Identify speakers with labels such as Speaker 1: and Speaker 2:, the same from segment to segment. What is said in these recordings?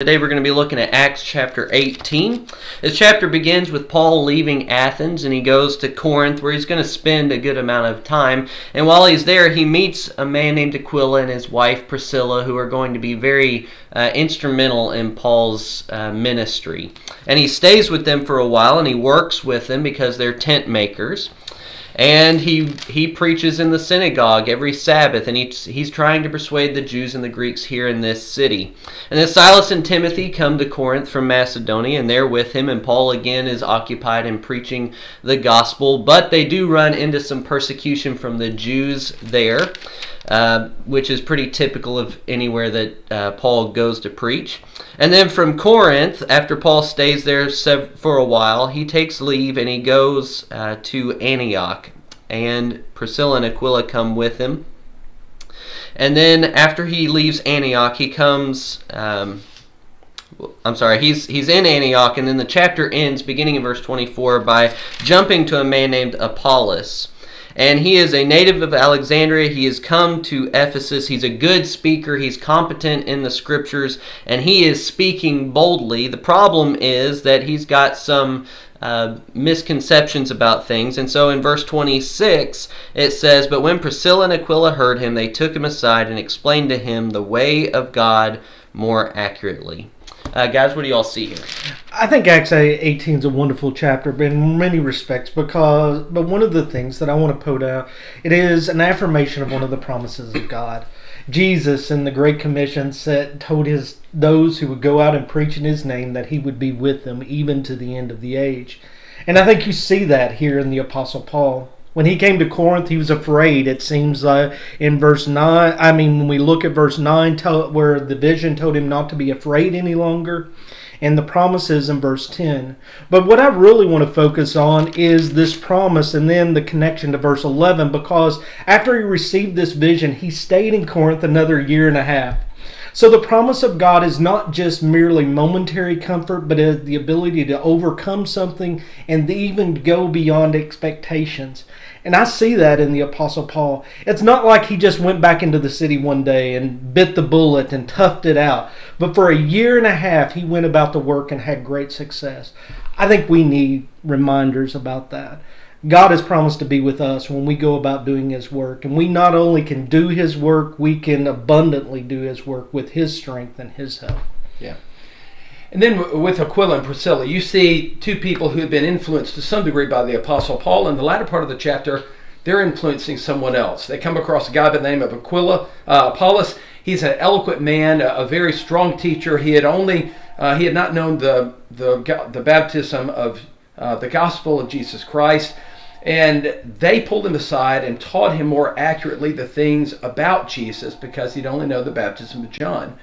Speaker 1: Today we're going to be looking at Acts chapter 18. This chapter begins with Paul leaving Athens and he goes to Corinth where he's going to spend a good amount of time. And while he's there, he meets a man named Aquila and his wife Priscilla, who are going to be very instrumental in Paul's ministry. And he stays with them for a while and he works with them because they're tent makers. And he preaches in the synagogue every Sabbath, and he's trying to persuade the Jews and the Greeks here in this city. And then Silas and Timothy come to Corinth from Macedonia, and they're with him, and Paul again is occupied in preaching the gospel. But they do run into some persecution from the Jews there, which is pretty typical of anywhere that Paul goes to preach. And then from Corinth, after Paul stays there for a while, he takes leave and he goes to Antioch. And Priscilla and Aquila come with him. And then after he leaves Antioch, he comes... he's in Antioch, and then the chapter ends, beginning in verse 24, by jumping to a man named Apollos. And he is a native of Alexandria. He has come to Ephesus. He's a good speaker. He's competent in the scriptures, and he is speaking boldly. The problem is that he's got some misconceptions about things. And so in verse 26, it says, "But when Priscilla and Aquila heard him, they took him aside and explained to him the way of God more accurately." Guys, what do you all see here?
Speaker 2: I think Acts 18 is a wonderful chapter in many respects but one of the things that I want to put out, it is an affirmation of one of the promises of God. Jesus in the Great Commission told those who would go out and preach in his name that he would be with them even to the end of the age. And I think you see that here in the Apostle Paul. When he came to Corinth, he was afraid. It seems in verse 9, when we look at verse 9, where the vision told him not to be afraid any longer, and the promises in verse 10. But what I really want to focus on is this promise and then the connection to verse 11, because after he received this vision, he stayed in Corinth another year and a half. So the promise of God is not just merely momentary comfort, but is the ability to overcome something and even go beyond expectations. And I see that in the Apostle Paul. It's not like he just went back into the city one day and bit the bullet and toughed it out. But for a year and a half, he went about the work and had great success. I think we need reminders about that. God has promised to be with us when we go about doing his work. And we not only can do his work, we can abundantly do his work with his strength and his help.
Speaker 3: Yeah. And then with Aquila and Priscilla, you see two people who have been influenced to some degree by the Apostle Paul. In the latter part of the chapter, they're influencing someone else. They come across a guy by the name of Apollos. He's an eloquent man, a very strong teacher. He had not known the baptism of the gospel of Jesus Christ. And they pulled him aside and taught him more accurately the things about Jesus because he'd only known the baptism of John.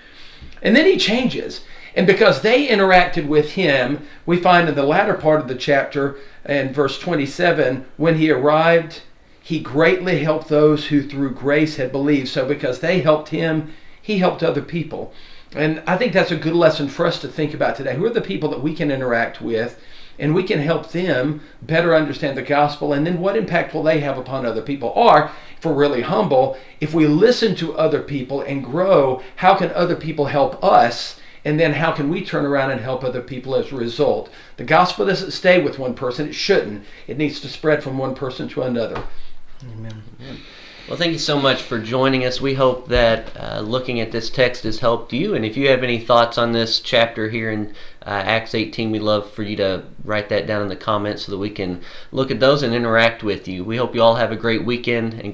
Speaker 3: And then he changes. And because they interacted with him, we find in the latter part of the chapter, in verse 27, when he arrived, he greatly helped those who through grace had believed. So because they helped him, he helped other people. And I think that's a good lesson for us to think about today. Who are the people that we can interact with? And we can help them better understand the gospel, and then what impact will they have upon other people? Or, if we're really humble, if we listen to other people and grow, how can other people help us? And then how can we turn around and help other people as a result? The gospel doesn't stay with one person. It shouldn't. It needs to spread from one person to another.
Speaker 1: Amen. Well, thank you so much for joining us. We hope that looking at this text has helped you. And if you have any thoughts on this chapter here in Acts 18, we'd love for you to write that down in the comments so that we can look at those and interact with you. We hope you all have a great weekend, and God